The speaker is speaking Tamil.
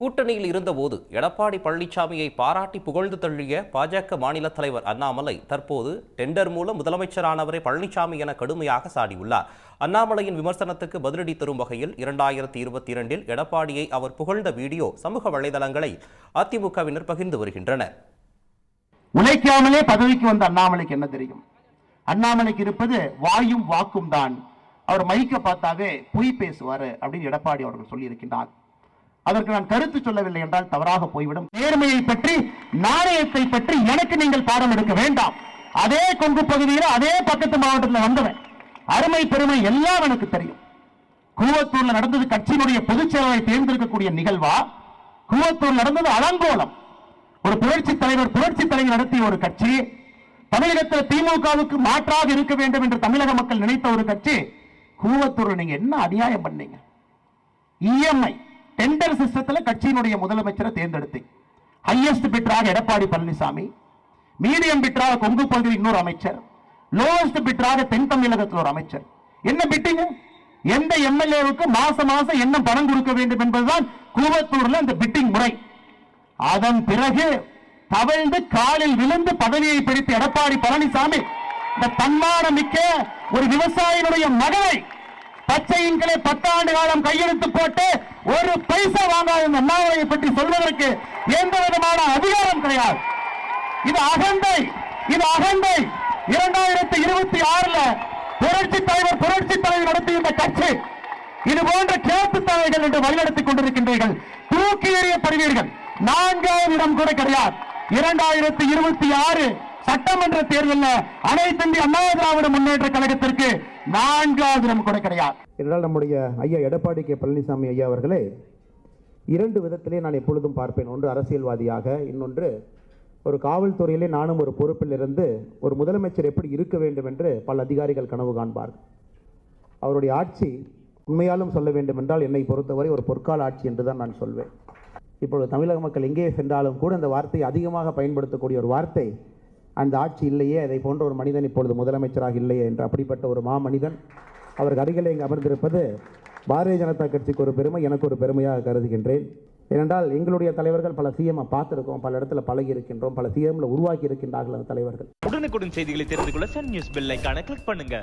கூட்டணியில் இருந்தபோது எடப்பாடி பழனிசாமியை பாராட்டி புகழ்ந்து தள்ளிய பாஜக மாநில தலைவர் அண்ணாமலை தற்போது டெண்டர் மூலம் முதலமைச்சரானவரை பழனிசாமி என கடுமையாக சாடியுள்ளார். அண்ணாமலையின் விமர்சனத்துக்கு பதிலடி தரும் வகையில் 2022 எடப்பாடியை அவர் புகழ்ந்த வீடியோ சமூக வலைதளங்களை அதிமுகவினர் பகிர்ந்து வருகின்றனர். உழைக்காமலே பதவிக்கு வந்த அண்ணாமலைக்கு என்ன தெரியும்? அண்ணாமலைக்கு இருப்பது வாயும் வாக்கும் தான். அவர் மைக்க பார்த்தாவே பொய் பேசுவாரு அப்படின்னு எடப்பாடி அவர்கள் சொல்லி இருக்கின்றார். அதற்கு நான் கருத்து சொல்லவில்லை என்றால் தவறாக போய்விடும். நேர்மையை பற்றி, நாணயத்தை பற்றி எனக்கு நீங்கள் பாடம் எடுக்க வேண்டாம். அதே கொங்கு பகுதியில் அதே பக்கத்து மாவட்டத்தில் வந்தவன், அருமை பெருமை எல்லாம் எனக்கு தெரியும். கூவத்தூர்ல நடந்தது கட்சியினுடைய பொதுச் செயலாளரை தேர்ந்தெடுக்கக்கூடிய நிகழ்வா? கூவத்தூர் நடந்தது அலங்கோலம். ஒரு புரட்சி தலைவர் நடத்திய ஒரு கட்சி, தமிழகத்தில் திமுகவுக்கு மாற்றாக இருக்க வேண்டும் என்று தமிழக மக்கள் நினைத்த ஒரு கட்சி. கூவத்தூர்ல நீங்க என்ன அநியாயம் பண்ணீங்க? இஎம்ஐ டெண்டர் சிஸ்டத்தில் கட்சியினுடைய முதலமைச்சரை தேர்ந்தெடுத்து ஹையஸ்ட் பிட்டராக எடப்பாடி பழனிசாமி, மீடியம் பிட்டராக கொங்கு பகுதியில் இன்னொரு அமைச்சர், லோவஸ்ட் பிட்டராக தென் தமிழகத்தில் ஒரு அமைச்சர். என்ன பிட்டிங்க? எந்த எம்எல்ஏவுக்கு மாசம் என்ன பணம் கொடுக்க வேண்டும் என்பதுதான் கூவத்தூர்ல இந்த பிட்டிங் முறை. அதன் பிறகு தவழ்ந்து காலில் விழுந்து பதவியை பிடித்து எடப்பாடி பழனிசாமி இந்த தன்மானமிக்க ஒரு விவசாயினுடைய மகனை பச்சையின்களே 10 ஆண்டு காலம் கையெழுத்து போட்டு ஒரு பைசா வாங்காத அண்ணாமலையை பற்றி சொல்வதற்கு எந்த விதமான அதிகாரம் கிடையாது. இது அகந்தை, இது அகந்தை. 2026 புரட்சி தலைவர் நடத்திய இந்த கட்சி இது போன்ற கேட்டு தலைகள் என்று வழிநடத்திக் கொண்டிருக்கின்றீர்கள். தூக்கி எறியப்படுவீர்கள். 4வது இடம் கூட கிடையாது. 2026 சட்டமன்ற தேர்தலில் அனைத்து இந்திய அண்ணா திராவிட முன்னேற்ற கழகத்திற்கு 4வது இடம் கூட கிடையாது. இதனால் நம்முடைய ஐயா எடப்பாடி கே பழனிசாமி ஐயா அவர்களே 2 விதத்திலே நான் எப்பொழுதும் பார்ப்பேன். ஒன்று அரசியல்வாதியாக, இன்னொன்று ஒரு காவல்துறையிலே நானும் ஒரு பொறுப்பில் இருந்து ஒரு முதலமைச்சர் எப்படி இருக்க வேண்டும் என்று பல அதிகாரிகள் கனவு காண்பார்கள். அவருடைய ஆட்சி உண்மையாலும் சொல்ல வேண்டும் என்றால் என்னை பொறுத்தவரை ஒரு பொற்கால ஆட்சி என்று தான் நான் சொல்வேன். இப்பொழுது தமிழக மக்கள் எங்கே சென்றாலும் கூட அந்த வார்த்தையை அதிகமாக பயன்படுத்தக்கூடிய ஒரு வார்த்தை, அந்த ஆட்சி இல்லையே, அதை போன்ற ஒரு மனிதன் இப்பொழுது முதலமைச்சராக இல்லையே என்று. அப்படிப்பட்ட ஒரு மாமனிதன் அவருக்கு அருகிலே இங்கே அமர்ந்திருப்பது பாரதிய ஜனதா கட்சிக்கு ஒரு பெருமை, எனக்கு ஒரு பெருமையாக கருதுகின்றேன். ஏனென்றால் எங்களுடைய தலைவர்கள் பல சிஎம் பார்த்திருக்கோம், பல இடத்துல பழகி இருக்கின்றோம், பல சிஎம்ல உருவாக்கி இருக்கின்றார்கள் அந்த தலைவர்கள். உடனுக்குடன் செய்திகளை தெரிந்து கொள்ள சன் நியூஸ் பெல் ஐகானை கிளிக் பண்ணுங்க.